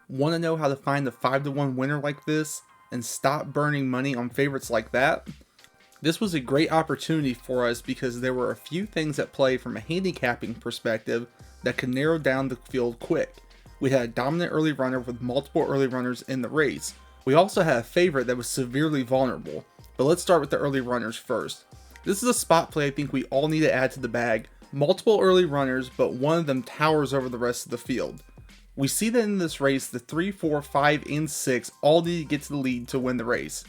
Want to know how to find the 5-to-1 winner like this and stop burning money on favorites like that? This was a great opportunity for us because there were a few things at play from a handicapping perspective that could narrow down the field quick. We had a dominant early runner with multiple early runners in the race. We also had a favorite that was severely vulnerable. But let's start with the early runners first. This is a spot play I think we all need to add to the bag. Multiple early runners, but one of them towers over the rest of the field. We see that in this race, the 3, 4, 5, and 6 all need to get to the lead to win the race.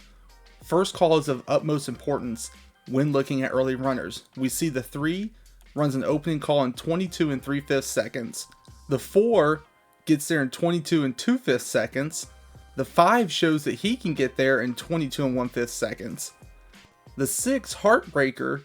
First call is of utmost importance when looking at early runners. We see the 3 runs an opening call in 22 and 3/5 seconds. The 4 gets there in 22 and 2/5 seconds. The 5 shows that he can get there in 22 and 1/5 seconds. The 6 Heartbreaker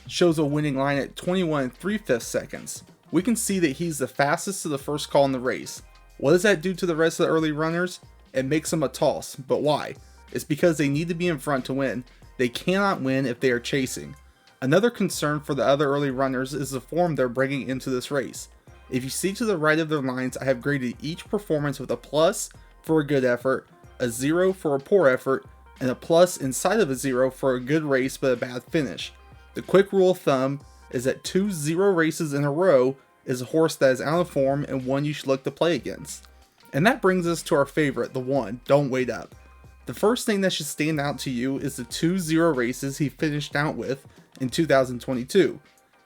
shows a winning line at 21 and 3/5 seconds. We can see that he's the fastest to the first call in the race. What does that do to the rest of the early runners? It makes them a toss, but why? It's because they need to be in front to win. They cannot win if they are chasing. Another concern for the other early runners is the form they're bringing into this race. If you see to the right of their lines, I have graded each performance with a plus for a good effort, a 0 for a poor effort, and a plus inside of a 0 for a good race but a bad finish. The quick rule of thumb is that 2 0 races in a row is a horse that is out of form and one you should look to play against. And that brings us to our favorite, the 1, Don't Wait Up. The first thing that should stand out to you is the 2 0 races he finished out with in 2022.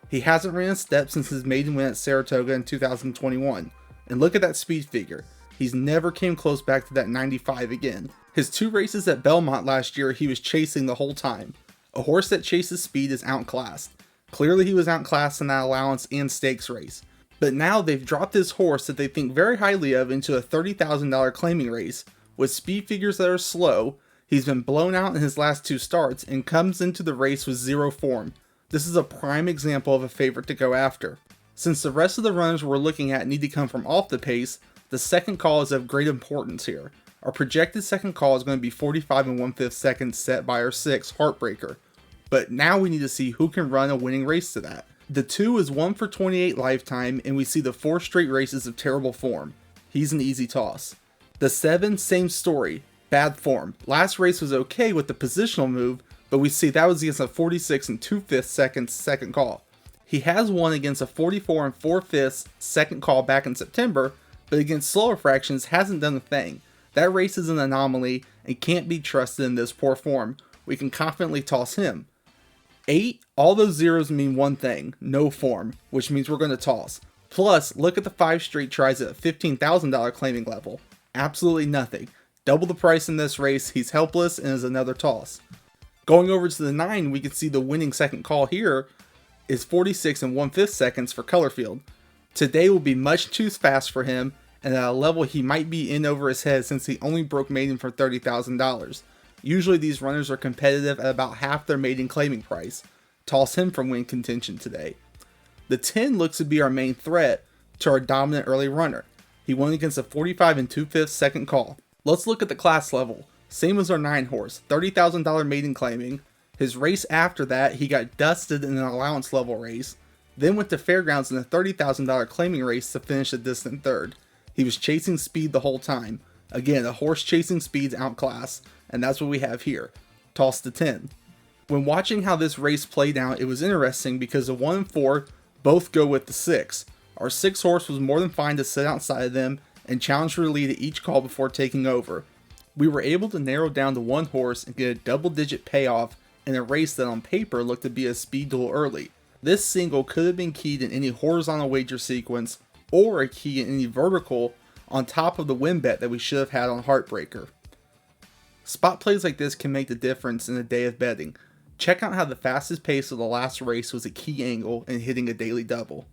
He hasn't ran a step since his maiden win at Saratoga in 2021. And look at that speed figure. He's never came close back to that 95 again. His 2 races at Belmont last year, he was chasing the whole time. A horse that chases speed is outclassed. Clearly he was outclassed in that allowance and stakes race. But now they've dropped this horse that they think very highly of into a $30,000 claiming race. With speed figures that are slow, he's been blown out in his last 2 starts and comes into the race with 0 form. This is a prime example of a favorite to go after. Since the rest of the runners we're looking at need to come from off the pace, the second call is of great importance here. Our projected second call is going to be 45 and 1/5 seconds set by our 6 Heartbreaker. But now we need to see who can run a winning race to that. The 2 is 1 for 28 lifetime, and we see the 4 straight races of terrible form. He's an easy toss. The 7, same story, bad form. Last race was okay with the positional move, but we see that was against a 46 and 2/5 seconds second call. He has won against a 44 and 4/5 second call back in September, but against slower fractions hasn't done a thing. That race is an anomaly and can't be trusted in this poor form. We can confidently toss him. 8, all those zeros mean one thing, no form, which means we're going to toss. Plus, look at the 5 straight tries at a $15,000 claiming level. Absolutely nothing. Double the price in this race, he's helpless and is another toss. Going over to the 9, we can see the winning second call here is 46 and 1/5 seconds for Colorfield. Today will be much too fast for him and at a level he might be in over his head since he only broke maiden for $30,000. Usually these runners are competitive at about half their maiden claiming price. Toss him from win contention today. The 10 looks to be our main threat to our dominant early runner. He won against a 45 and 2/5 second call. Let's look at the class level. Same as our 9 horse, $30,000 maiden claiming. His race after that, he got dusted in an allowance level race, then went to Fairgrounds in a $30,000 claiming race to finish a distant 3rd. He was chasing speed the whole time. Again, a horse chasing speed's outclassed, and that's what we have here. Toss the 10. When watching how this race played out, it was interesting because the 1 and 4 both go with the 6. Our 6 horse was more than fine to sit outside of them and challenge for the lead at each call before taking over. We were able to narrow down to 1 horse and get a double-digit payoff in a race that on paper looked to be a speed duel early. This single could have been keyed in any horizontal wager sequence or a key in any vertical on top of the win bet that we should have had on Heartbreaker. Spot plays like this can make the difference in a day of betting. Check out how the fastest pace of the last race was a key angle in hitting a daily double.